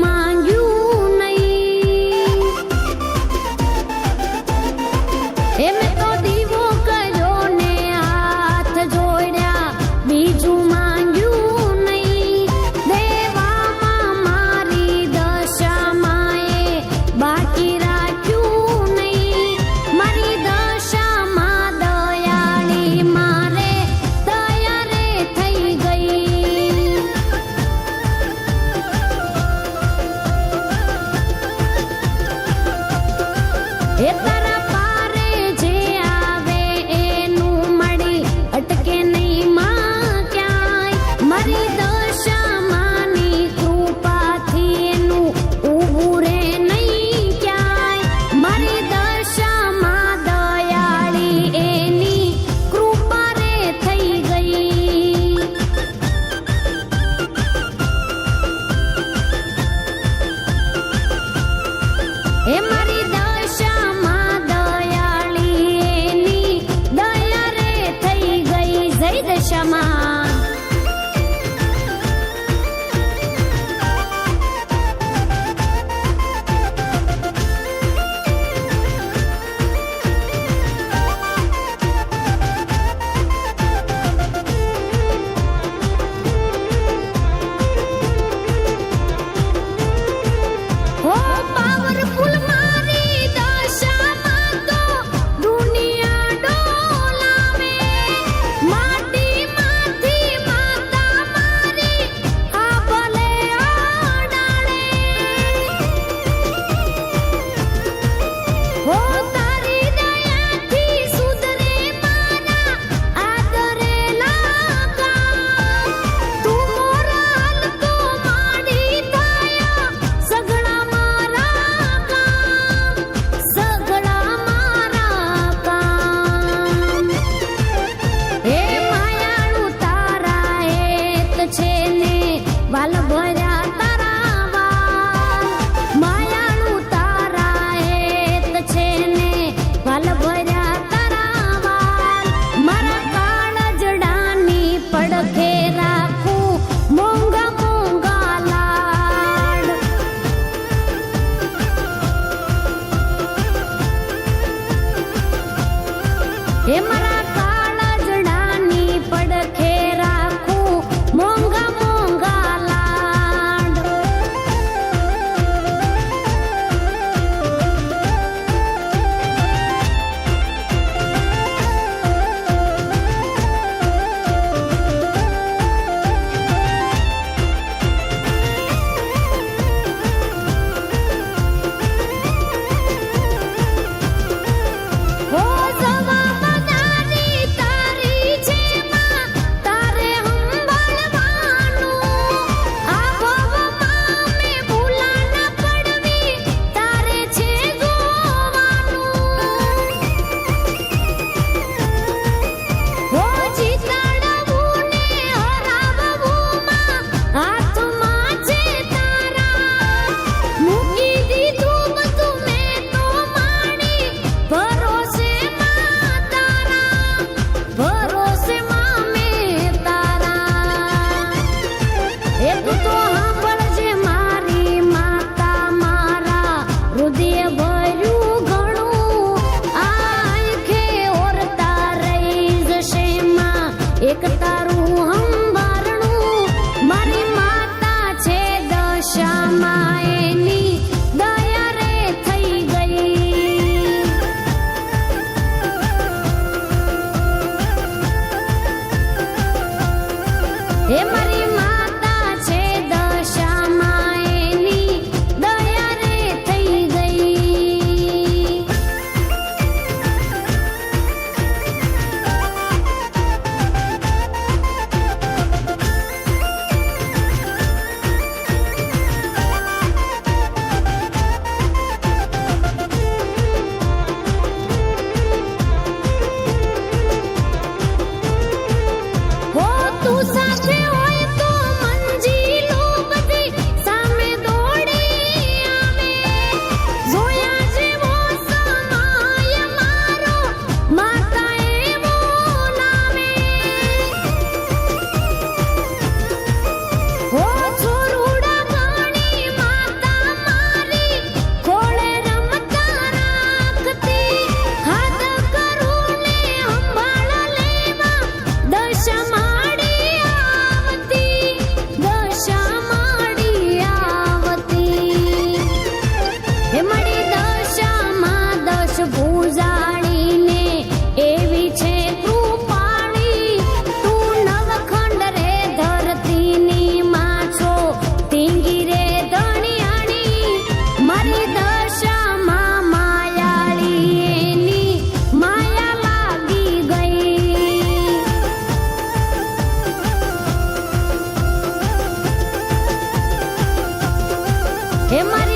માંગ્યું નહીં. એ મેં તો દીવો કર્યો ને હાથ જોડ્યા, બીજું માંગ્યું નહીં. દેવામાં મારી દશામાં એ બાકી રાખ્યું નહીં. મારી દશામાં દયાળી મારે દયા રે થઈ ગઈ. એ તારા પારે જે આવે એનું મળી અટકે નહીં માં ક્યાંય. મારી દશામાંની કૃપાથી એનું ઊભું રે નહીં ક્યાંય. મારી દશામાં દયાળી એની કૃપા રે થઈ ગઈ. એ મારી દશામાં દયાળી એની દયા રે થઈ ગઈ. જય દશામાં. હો પાવરફુલ મારી દશામાં તો દુનિયા ડોલાવે. માટીમાંથી માતા મારી આ ભલે આડાડે. હો તારી દયાથી સુધરે મારા આદરેલા ગામ. તું મોરાલ તો માડી દયા સગળા મારા કામ, સગળા મારા કામ. હે માયાળું તારા હેત છે ને વાલ ભર્યા તારા વાલ. માયાળું તારા હેત છે ને વાલ ભર્યા તારા વાલ. મારા કાળજડાની પડખે રાખું મોંઘા મોંઘા લાડ. હે મારા કાળજડાની પડખે રાખું મોંઘા મોંઘા લાડ. હો જવાબદારી તારી છે માં, તારે સંભાળવાનું. આ ભવમાં મેં ભૂલા ન પડવી, તારે છે જોવાનું. હો જીતાડવું ને હરાવવું માં હાથમાં છે તારા. મૂકી દીધું બધું મેં તો માણી ભરોસે માં તારા. ભરોસે માં મેં તારા. એ તું તો સાંભળજે મારી માતા મારા હૃદય ભર્યું ઘણું. આ આંખે ઓરતા રહી જશે માં એક તારું હંભારણું. મારી માતા છે દશામાં એની દયા રે થઈ ગઈ. હે મારી માતા છે દશામાં એની દયા રે થઈ ગઈ. હે મારી